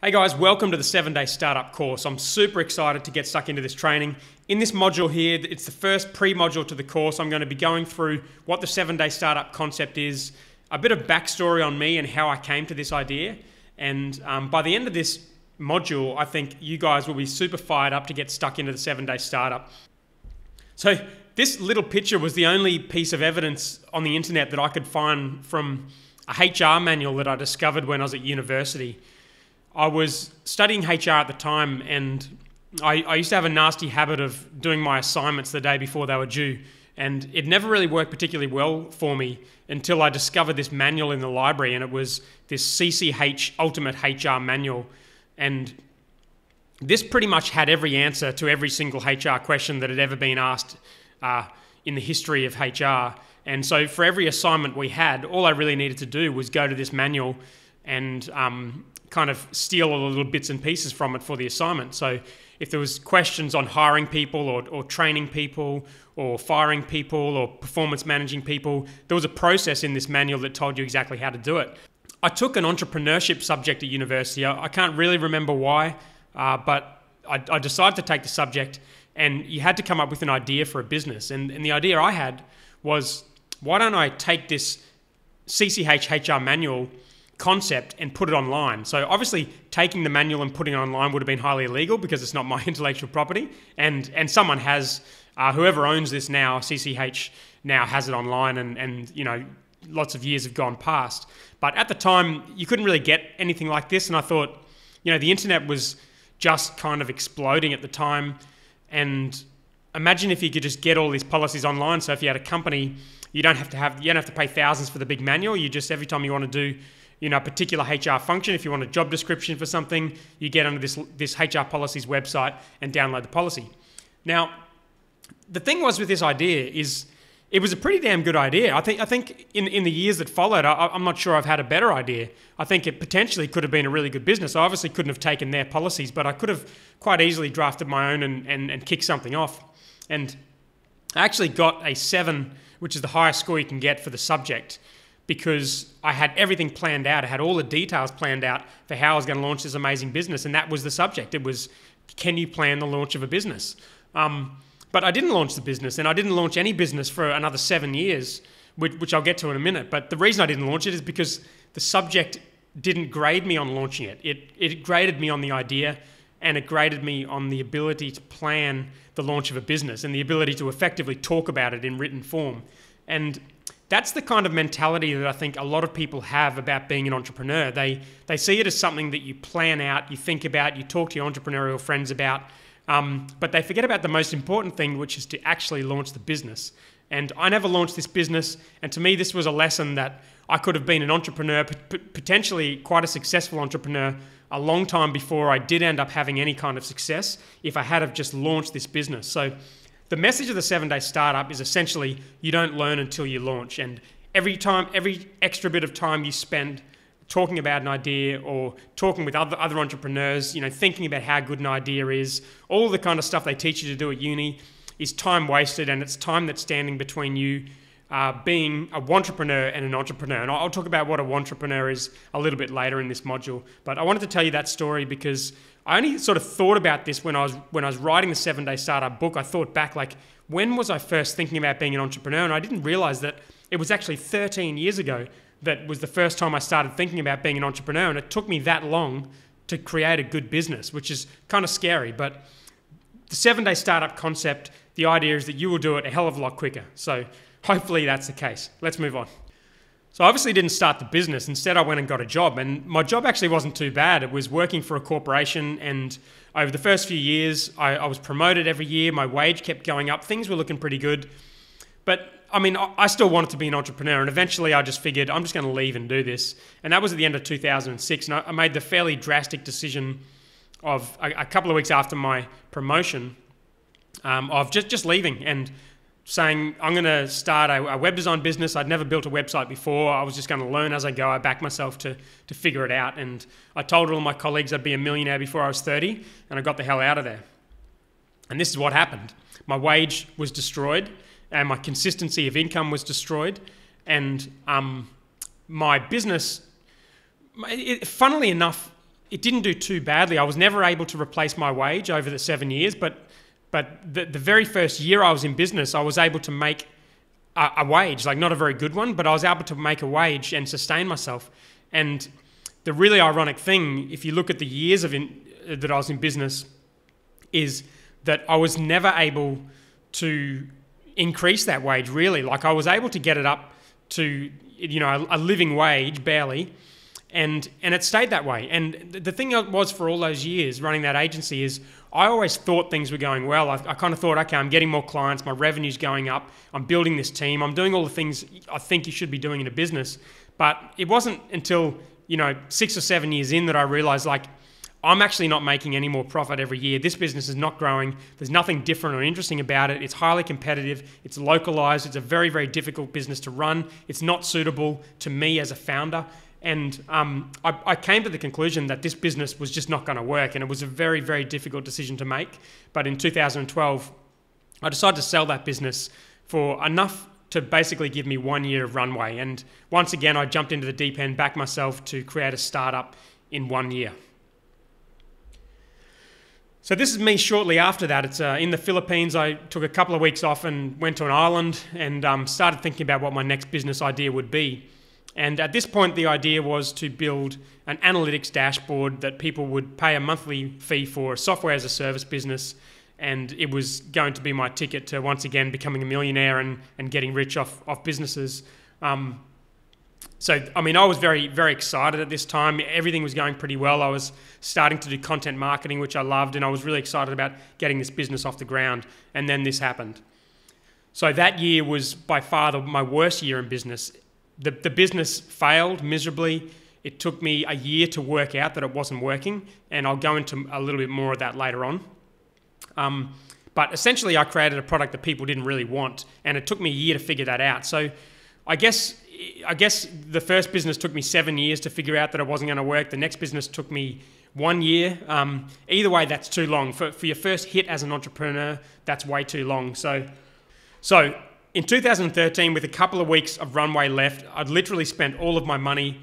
Hey guys, welcome to the 7-Day Startup course. I'm super excited to get stuck into this training. In this module here, it's the first pre-module to the course. I'm going to be going through what the 7-Day Startup concept is, a bit of backstory on me and how I came to this idea. And by the end of this module, I think you guys will be super fired up to get stuck into the 7-Day Startup. So this little picture was the only piece of evidence on the internet that I could find from a HR manual that I discovered when I was at university. I was studying HR at the time, and I used to have a nasty habit of doing my assignments the day before they were due, and it never really worked particularly well for me until I discovered this manual in the library, and it was this CCH Ultimate HR Manual. And this pretty much had every answer to every single HR question that had ever been asked in the history of HR. And so for every assignment we had, all I really needed to do was go to this manual and kind of steal all the little bits and pieces from it for the assignment. So if there was questions on hiring people or training people or firing people or performance managing people, there was a process in this manual that told you exactly how to do it. I took an entrepreneurship subject at university. I can't really remember why, but I decided to take the subject, and you had to come up with an idea for a business. And the idea I had was, why don't I take this CCH HR manual concept and put it online? So obviously taking the manual and putting it online would have been highly illegal because it's not my intellectual property, and someone has, whoever owns this now, CCH now has it online, and you know, lots of years have gone past. But at the time you couldn't really get anything like this, and I thought, you know, the internet was just kind of exploding at the time, and imagine if you could just get all these policies online. So if you had a company, you don't have to pay thousands for the big manual. You just, every time you want to do, you know, a particular HR function, if you want a job description for something, you get onto this HR policies website and download the policy. Now, the thing was with this idea is it was a pretty damn good idea. I think in the years that followed, I'm not sure I've had a better idea. I think it potentially could have been a really good business. I obviously couldn't have taken their policies, but I could have quite easily drafted my own and kicked something off. And I actually got a 7, which is the highest score you can get for the subject, because I had everything planned out. I had all the details planned out for how I was going to launch this amazing business, and that was the subject. It was, can you plan the launch of a business? But I didn't launch the business, and I didn't launch any business for another 7 years, which I'll get to in a minute. But the reason I didn't launch it is because the subject didn't grade me on launching it. It graded me on the idea, and it graded me on the ability to plan the launch of a business and the ability to effectively talk about it in written form. And that's the kind of mentality that I think a lot of people have about being an entrepreneur. They see it as something that you plan out, you think about, you talk to your entrepreneurial friends about, but they forget about the most important thing, which is to actually launch the business. And I never launched this business, and to me this was a lesson that I could have been an entrepreneur, potentially quite a successful entrepreneur, a long time before I did end up having any kind of success if I had have just launched this business. So the message of the 7-Day Startup is essentially, you don't learn until you launch. And every extra bit of time you spend talking about an idea or talking with other entrepreneurs, you know, thinking about how good an idea is, all the kind of stuff they teach you to do at uni is time wasted, and it's time that's standing between you being a wantrepreneur and an entrepreneur. And I'll talk about what a wantrepreneur is a little bit later in this module. But I wanted to tell you that story because I only sort of thought about this when I was writing the 7-Day Startup book. I thought back, like, when was I first thinking about being an entrepreneur? And I didn't realize that it was actually 13 years ago that was the first time I started thinking about being an entrepreneur. And it took me that long to create a good business, which is kind of scary. But the 7-Day Startup concept, the idea is that you will do it a hell of a lot quicker. So hopefully that's the case. Let's move on. So I obviously didn't start the business. Instead, I went and got a job. And my job actually wasn't too bad. It was working for a corporation. And over the first few years, I was promoted every year. My wage kept going up. Things were looking pretty good. But I mean, I still wanted to be an entrepreneur. And eventually I just figured, I'm just going to leave and do this. And that was at the end of 2006. And I made the fairly drastic decision of a couple of weeks after my promotion of just leaving and saying, I'm going to start a web design business. I'd never built a website before. I was just going to learn as I go. I backed myself to figure it out. And I told all my colleagues I'd be a millionaire before I was 30, and I got the hell out of there. And this is what happened. My wage was destroyed, and my consistency of income was destroyed. And my business, funnily enough, it didn't do too badly. I was never able to replace my wage over the 7 years, but the very first year I was in business, I was able to make a wage, like not a very good one, but I was able to make a wage and sustain myself. And the really ironic thing, if you look at the years that I was in business, is that I was never able to increase that wage, really. Like, I was able to get it up to, a living wage, barely, and it stayed that way. And the thing was, for all those years running that agency, is I always thought things were going well. I kind of thought, okay, I'm getting more clients, my revenue's going up, I'm building this team, I'm doing all the things I think you should be doing in a business. But it wasn't until 6 or 7 years in that I realized, like, I'm actually not making any more profit every year. This business is not growing. There's nothing different or interesting about it. It's highly competitive. It's localized. It's a very, very difficult business to run. It's not suitable to me as a founder. And I came to the conclusion that this business was just not going to work, and it was a very, very difficult decision to make. But in 2012, I decided to sell that business for enough to basically give me 1 year of runway. And once again, I jumped into the deep end, backed myself to create a startup in 1 year. So this is me shortly after that. It's in the Philippines. I took a couple of weeks off and went to an island and started thinking about what my next business idea would be. And at this point, the idea was to build an analytics dashboard that people would pay a monthly fee for, a software as a service business. And it was going to be my ticket to, once again, becoming a millionaire and getting rich off businesses. So, I mean, I was very, very excited at this time. Everything was going pretty well. I was starting to do content marketing, which I loved, and I was really excited about getting this business off the ground. And then this happened. So that year was by far my worst year in business. The business failed miserably. It took me a year to work out that it wasn't working, and I'll go into a little bit more of that later on. But essentially, I created a product that people didn't really want, and it took me a year to figure that out. So I guess the first business took me 7 years to figure out that it wasn't going to work. The next business took me 1 year. Either way, that's too long. For your first hit as an entrepreneur, that's way too long. So in 2013, with a couple of weeks of runway left, I'd literally spent all of my money,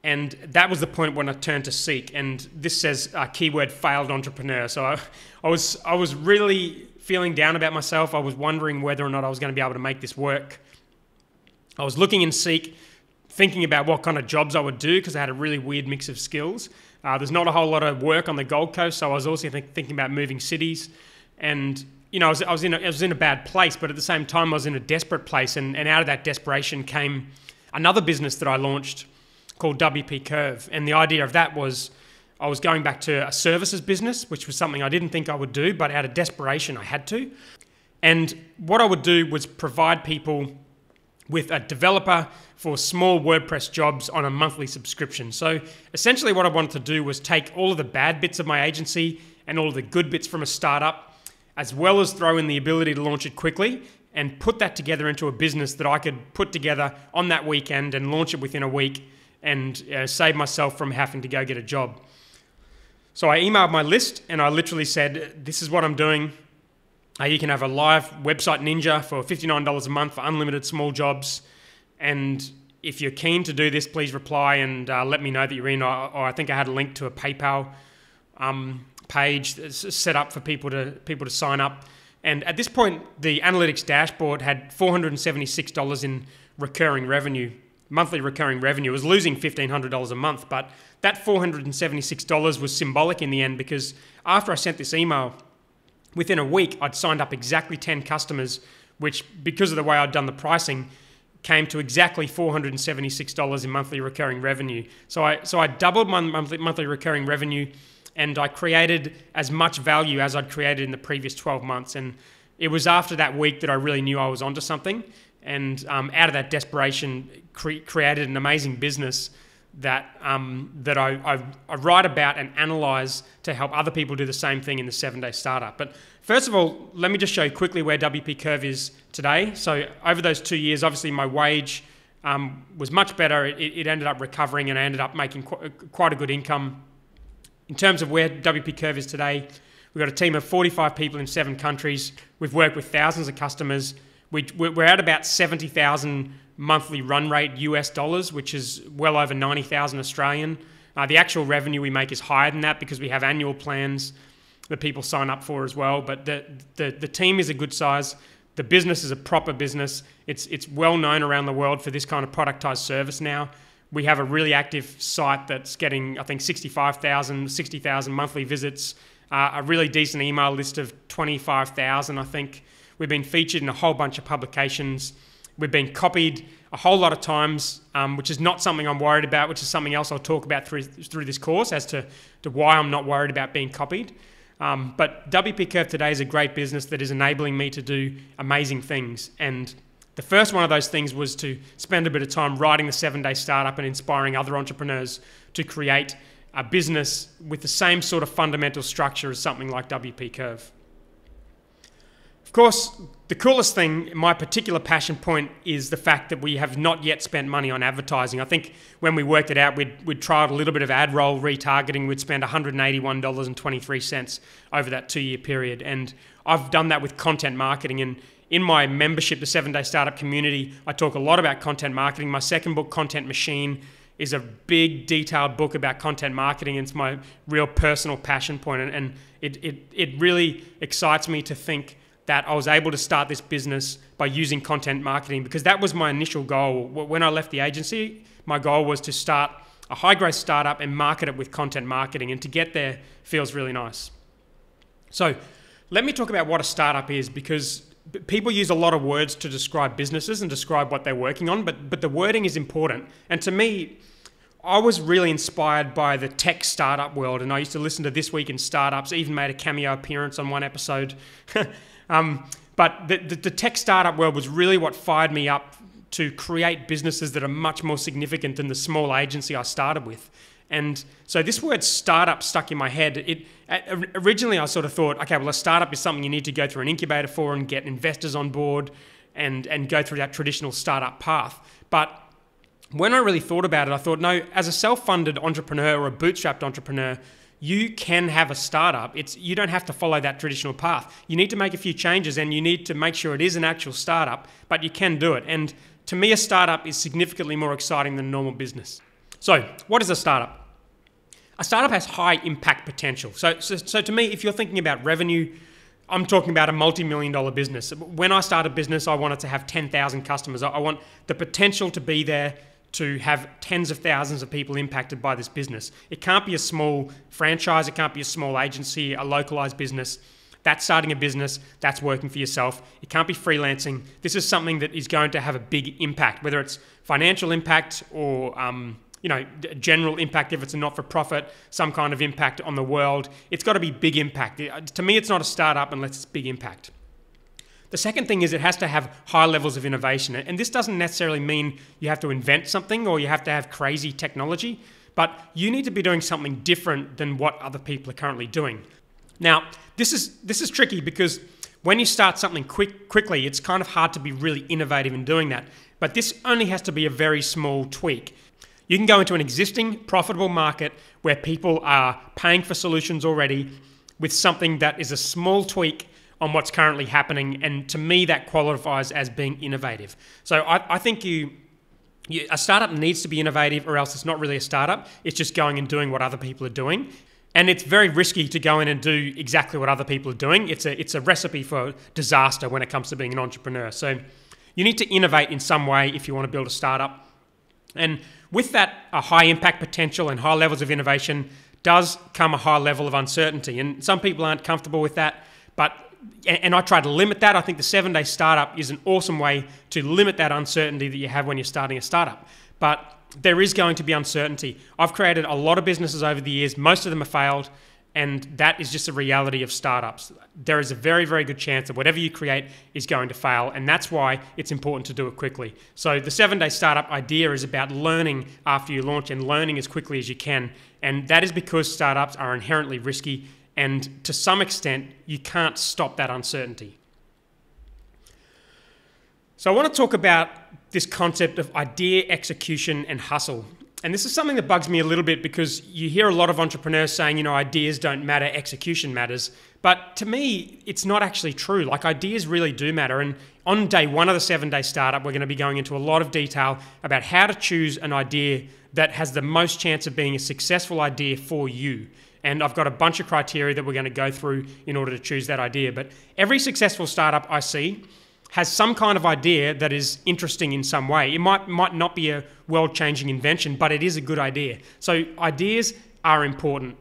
and that was the point when I turned to Seek. And this says keyword failed entrepreneur. So I was really feeling down about myself. I was wondering whether or not I was going to be able to make this work. I was looking in Seek, thinking about what kind of jobs I would do, because I had a really weird mix of skills. There's not a whole lot of work on the Gold Coast, so I was also thinking about moving cities. And I was in a bad place, but at the same time I was in a desperate place. And out of that desperation came another business that I launched called WPcurve. And the idea of that was I was going back to a services business, which was something I didn't think I would do, but out of desperation I had to. And what I would do was provide people with a developer for small WordPress jobs on a monthly subscription. So essentially what I wanted to do was take all of the bad bits of my agency and all of the good bits from a startup, as well as throw in the ability to launch it quickly, and put that together into a business that I could put together on that weekend and launch it within a week, and save myself from having to go get a job. So I emailed my list and I literally said, this is what I'm doing. You can have a live website ninja for $59 a month for unlimited small jobs. And if you're keen to do this, please reply and let me know that you're in. Or I think I had a link to a PayPal page set up for people to sign up. And at this point, the analytics dashboard had $476 in recurring revenue, monthly recurring revenue. It was losing $1,500 a month, but that $476 was symbolic in the end, because after I sent this email, within a week, I'd signed up exactly 10 customers, which, because of the way I'd done the pricing, came to exactly $476 in monthly recurring revenue. So I doubled my monthly recurring revenue, and I created as much value as I'd created in the previous 12 months. And it was after that week that I really knew I was onto something. And out of that desperation, created an amazing business that I write about and analyze to help other people do the same thing in the 7-day startup. But first of all, let me just show you quickly where WPcurve is today. So over those 2 years, obviously my wage was much better. It ended up recovering, and I ended up making quite a good income. In terms of where WPcurve is today, we've got a team of 45 people in 7 countries. We've worked with thousands of customers. We're at about 70,000 monthly run rate US dollars, which is well over 90,000 Australian. The actual revenue we make is higher than that because we have annual plans that people sign up for as well. But the team is a good size. The business is a proper business. It's well known around the world for this kind of productized service now. We have a really active site that's getting, I think, 65,000, 60,000 monthly visits, a really decent email list of 25,000, I think. We've been featured in a whole bunch of publications. We've been copied a whole lot of times, which is not something I'm worried about, which is something else I'll talk about through this course as to why I'm not worried about being copied. But WPcurve today is a great business that is enabling me to do amazing things. And the first one of those things was to spend a bit of time writing the 7-Day Startup and inspiring other entrepreneurs to create a business with the same sort of fundamental structure as something like WPcurve. Of course, the coolest thing, my particular passion point, is the fact that we have not yet spent money on advertising. I think when we worked it out, we'd tried a little bit of ad roll retargeting. We'd spend $181.23 over that 2-year period. And I've done that with content marketing. And in my membership, the 7-Day Startup community, I talk a lot about content marketing. My second book, Content Machine, is a big, detailed book about content marketing. It's my real personal passion point. And it really excites me to think that I was able to start this business by using content marketing, because that was my initial goal. When I left the agency, my goal was to start a high-growth startup and market it with content marketing, and to get there feels really nice. So let me talk about what a startup is, because people use a lot of words to describe businesses and describe what they're working on, but the wording is important. And to me, I was really inspired by the tech startup world, and I used to listen to This Week in Startups, even made a cameo appearance on one episode. But the tech startup world was really what fired me up to create businesses that are much more significant than the small agency I started with. And so this word startup stuck in my head. Originally I sort of thought, okay, well, a startup is something you need to go through an incubator for and get investors on board and go through that traditional startup path. But when I really thought about it, I thought, no, as a self-funded entrepreneur or a bootstrapped entrepreneur, you can have a startup. You don't have to follow that traditional path. You need to make a few changes, and you need to make sure it is an actual startup, but you can do it. And to me, a startup is significantly more exciting than a normal business. So what is a startup? A startup has high impact potential. So to me, if you're thinking about revenue, I'm talking about a multi-million-dollar business. When I start a business, I want it to have 10,000 customers. I want the potential to be there to have tens of thousands of people impacted by this business. It can't be a small franchise, it can't be a small agency, a localized business. That's starting a business, that's working for yourself. It can't be freelancing. This is something that is going to have a big impact, whether it's financial impact or general impact if it's a not-for-profit, some kind of impact on the world. It's got to be big impact. To me, it's not a startup unless it's big impact. The second thing is it has to have high levels of innovation. And this doesn't necessarily mean you have to invent something or you have to have crazy technology, but you need to be doing something different than what other people are currently doing. Now, this is tricky because when you start something quickly, it's kind of hard to be really innovative in doing that. But this only has to be a very small tweak. You can go into an existing profitable market where people are paying for solutions already with something that is a small tweak on what's currently happening, and to me that qualifies as being innovative. So I think a startup needs to be innovative, or else it's not really a startup. It's just going and doing what other people are doing. And it's very risky to go in and do exactly what other people are doing. It's a recipe for disaster when it comes to being an entrepreneur. So you need to innovate in some way if you want to build a startup. And with that, a high impact potential and high levels of innovation does come a high level of uncertainty. And some people aren't comfortable with that, and I try to limit that. I think the 7-Day Startup is an awesome way to limit that uncertainty that you have when you're starting a startup. But there is going to be uncertainty. I've created a lot of businesses over the years. Most of them have failed, and that is just a reality of startups. There is a very, very good chance that whatever you create is going to fail, and that's why it's important to do it quickly. So the 7-Day Startup idea is about learning after you launch and learning as quickly as you can, and that is because startups are inherently risky, and to some extent, you can't stop that uncertainty. So I want to talk about this concept of idea, execution, and hustle. And this is something that bugs me a little bit because you hear a lot of entrepreneurs saying, you know, ideas don't matter, execution matters. But to me, it's not actually true. Like, ideas really do matter. And on day one of the 7-day startup, we're going to be going into a lot of detail about how to choose an idea that has the most chance of being a successful idea for you. And I've got a bunch of criteria that we're going to go through in order to choose that idea. But every successful startup I see has some kind of idea that is interesting in some way. It might not be a world-changing invention, but it is a good idea. So ideas are important.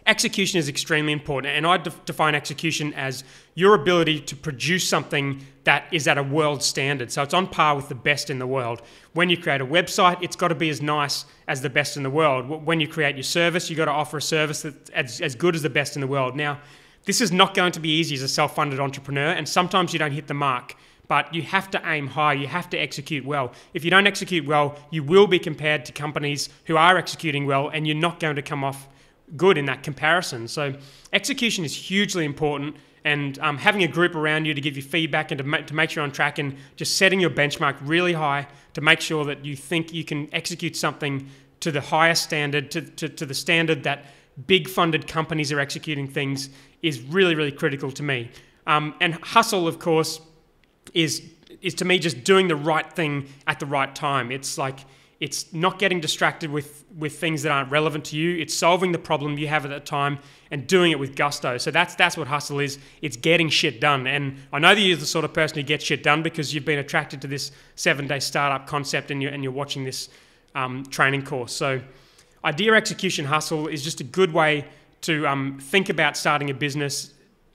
Execution is extremely important, and I define execution as your ability to produce something that is at a world standard. So it's on par with the best in the world. When you create a website, it's got to be as nice as the best in the world. When you create your service, you've got to offer a service that's as good as the best in the world. Now, this is not going to be easy as a self-funded entrepreneur, and sometimes you don't hit the mark, but you have to aim high, you have to execute well. If you don't execute well, you will be compared to companies who are executing well, and you're not going to come off good in that comparison. So execution is hugely important, and having a group around you to give you feedback and to make sure you're on track, and just setting your benchmark really high to make sure that you think you can execute something to the highest standard, to the standard that big funded companies are executing things, is really, really critical to me. And hustle, of course, is to me just doing the right thing at the right time. It's like, it's not getting distracted with things that aren't relevant to you. It's solving the problem you have at that time and doing it with gusto. So that's what hustle is. It's getting shit done. And I know that you're the sort of person who gets shit done because you've been attracted to this 7-day startup concept and you're watching this training course. So idea execution hustle is just a good way to think about starting a business,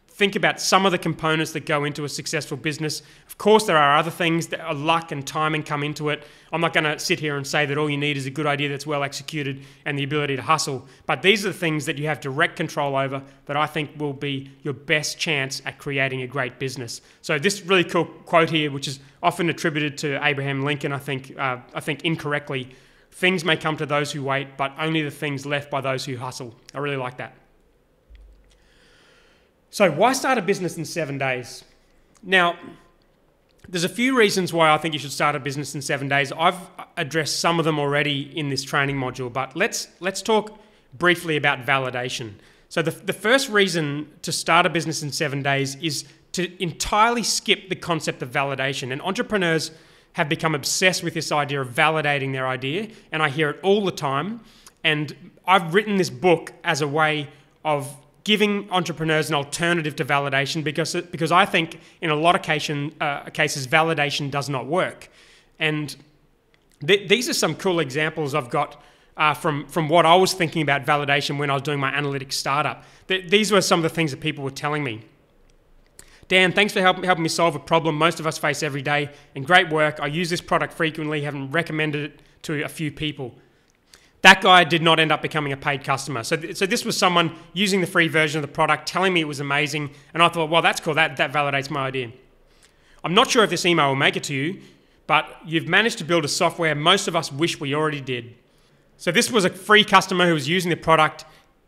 think about some of the components that go into a successful business. Of course, there are other things that are luck and timing come into it. I'm not going to sit here and say that all you need is a good idea that's well executed and the ability to hustle. But these are the things that you have direct control over that I think will be your best chance at creating a great business. So this really cool quote here, which is often attributed to Abraham Lincoln, I think incorrectly: "Things may come to those who wait, but only the things left by those who hustle." I really like that. So why start a business in 7 days? Now, there's a few reasons why I think you should start a business in 7 days. I've addressed some of them already in this training module, but let's talk briefly about validation. So the first reason to start a business in 7 days is to entirely skip the concept of validation. And entrepreneurs have become obsessed with this idea of validating their idea, and I hear it all the time. And I've written this book as a way of giving entrepreneurs an alternative to validation because I think in a lot of cases validation does not work. And these are some cool examples I've got from what I was thinking about validation when I was doing my analytics startup. These were some of the things that people were telling me. Dan, thanks for helping me solve a problem most of us face every day, and great work. I use this product frequently, haven't recommended it to a few people. That guy did not end up becoming a paid customer. So this was someone using the free version of the product, telling me it was amazing, and I thought, well, that's cool, that validates my idea. I'm not sure if this email will make it to you, but you've managed to build a software most of us wish we already did. So this was a free customer who was using the product,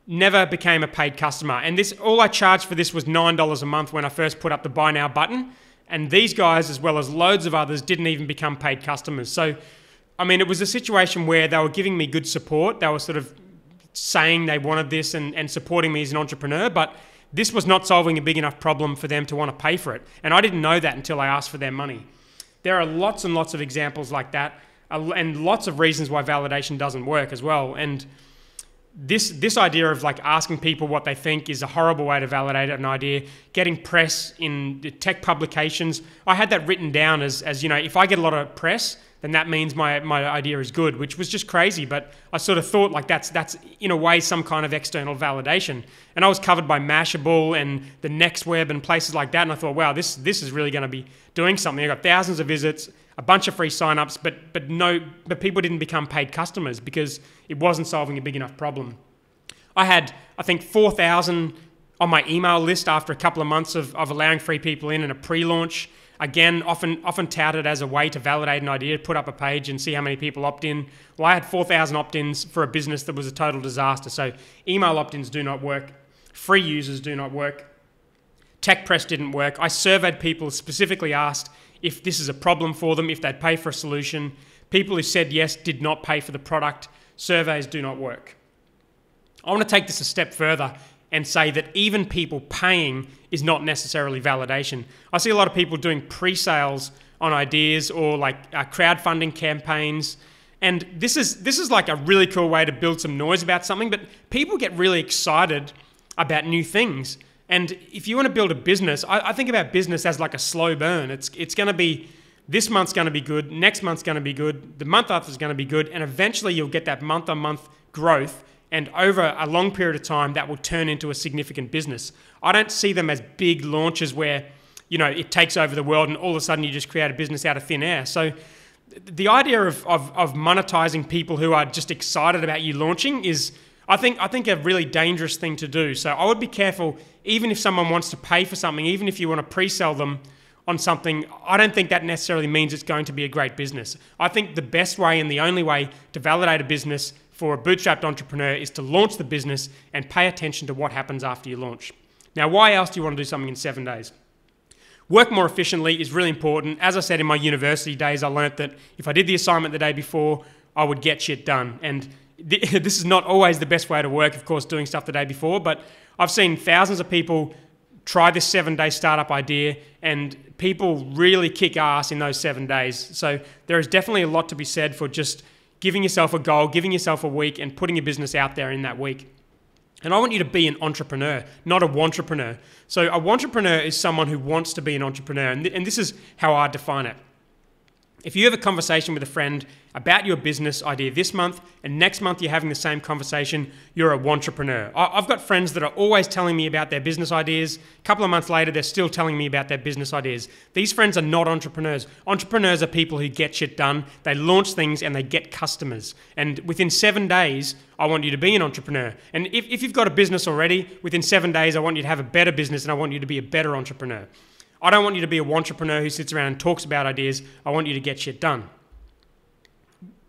never became a paid customer. And all I charged for this was $9 a month when I first put up the buy now button. And these guys, as well as loads of others, didn't even become paid customers. So, I mean, it was a situation where they were giving me good support. They were sort of saying they wanted this and supporting me as an entrepreneur, but this was not solving a big enough problem for them to want to pay for it. And I didn't know that until I asked for their money. There are lots and lots of examples like that, and lots of reasons why validation doesn't work as well. And this idea of like asking people what they think is a horrible way to validate an idea. Getting press in the tech publications, I had that written down as you know, if I get a lot of press, then that means my idea is good, which was just crazy. But I sort of thought like that's in a way some kind of external validation. And I was covered by Mashable and the Next Web and places like that, and I thought, wow, this is really going to be doing something. I got thousands of visits, a bunch of free signups, but people didn't become paid customers because it wasn't solving a big enough problem. I had, I think, 4,000 on my email list after a couple of months of allowing free people in a pre-launch. Again, often touted as a way to validate an idea, put up a page and see how many people opt in. Well, I had 4,000 opt-ins for a business that was a total disaster. So email opt-ins do not work. Free users do not work. Tech press didn't work. I surveyed people, specifically asked if this is a problem for them, if they'd pay for a solution. People who said yes did not pay for the product. Surveys do not work. I want to take this a step further and say that even people paying is not necessarily validation. I see a lot of people doing pre-sales on ideas or like crowdfunding campaigns. And this is like a really cool way to build some noise about something, but people get really excited about new things. And if you want to build a business, I think about business as like a slow burn. It's going to be, this month's going to be good, next month's going to be good, the month after is going to be good, and eventually you'll get that month-on-month growth, and over a long period of time, that will turn into a significant business. I don't see them as big launches where, you know, it takes over the world and all of a sudden you just create a business out of thin air. So the idea of monetizing people who are just excited about you launching is, I think a really dangerous thing to do. So I would be careful, even if someone wants to pay for something, even if you want to pre-sell them on something, I don't think that necessarily means it's going to be a great business. I think the best way and the only way to validate a business for a bootstrapped entrepreneur is to launch the business and pay attention to what happens after you launch. Now, why else do you want to do something in 7 days? Work more efficiently is really important. As I said in my university days, I learned that if I did the assignment the day before, I would get shit done. And this is not always the best way to work, of course, doing stuff the day before, but I've seen thousands of people try this 7-day startup idea and people really kick ass in those 7 days. So there is definitely a lot to be said for just giving yourself a goal, giving yourself a week and putting your business out there in that week. And I want you to be an entrepreneur, not a wantrepreneur. So a wantrepreneur is someone who wants to be an entrepreneur, and this is how I define it. If you have a conversation with a friend about your business idea this month, and next month you're having the same conversation, you're a wantrepreneur. I've got friends that are always telling me about their business ideas. A couple of months later, they're still telling me about their business ideas. These friends are not entrepreneurs. Entrepreneurs are people who get shit done, they launch things, and they get customers. And within 7 days, I want you to be an entrepreneur. And if you've got a business already, within 7 days, I want you to have a better business, and I want you to be a better entrepreneur. I don't want you to be a wantrepreneur who sits around and talks about ideas. I want you to get shit done.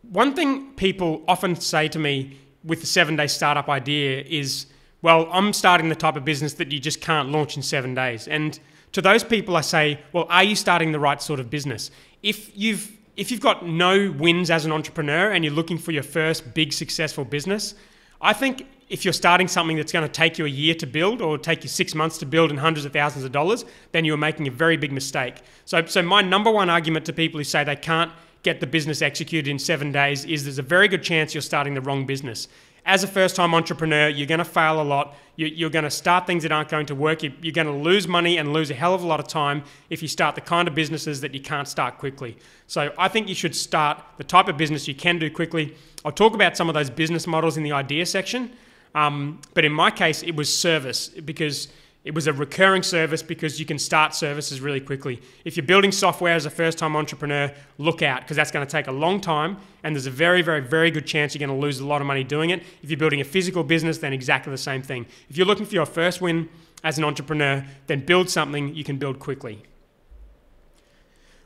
One thing people often say to me with the 7-day startup idea is, well, I'm starting the type of business that you just can't launch in 7 days. And to those people I say, well, are you starting the right sort of business? If you've got no wins as an entrepreneur and you're looking for your first big successful business, I think if you're starting something that's going to take you a year to build or take you 6 months to build and hundreds of thousands of dollars, then you're making a very big mistake. So my number one argument to people who say they can't get the business executed in 7 days is there's a very good chance you're starting the wrong business. As a first-time entrepreneur, you're going to fail a lot. You're going to start things that aren't going to work. You're going to lose money and lose a hell of a lot of time if you start the kind of businesses that you can't start quickly. So I think you should start the type of business you can do quickly. I'll talk about some of those business models in the idea section. But in my case, it was service because it was a recurring service because you can start services really quickly. If you're building software as a first-time entrepreneur, look out because that's going to take a long time and there's a very, very, very good chance you're going to lose a lot of money doing it. If you're building a physical business, then exactly the same thing. If you're looking for your first win as an entrepreneur, then build something you can build quickly.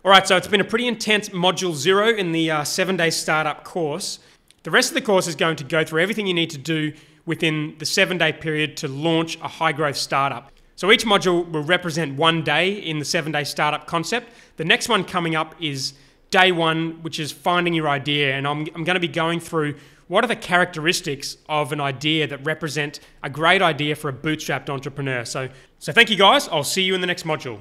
All right, so it's been a pretty intense module 0 in the 7-day startup course. The rest of the course is going to go through everything you need to do within the 7-day period to launch a high-growth startup. So each module will represent 1 day in the 7-day startup concept. The next one coming up is day 1, which is finding your idea. And I'm going to be going through what are the characteristics of an idea that represent a great idea for a bootstrapped entrepreneur. So thank you guys. I'll see you in the next module.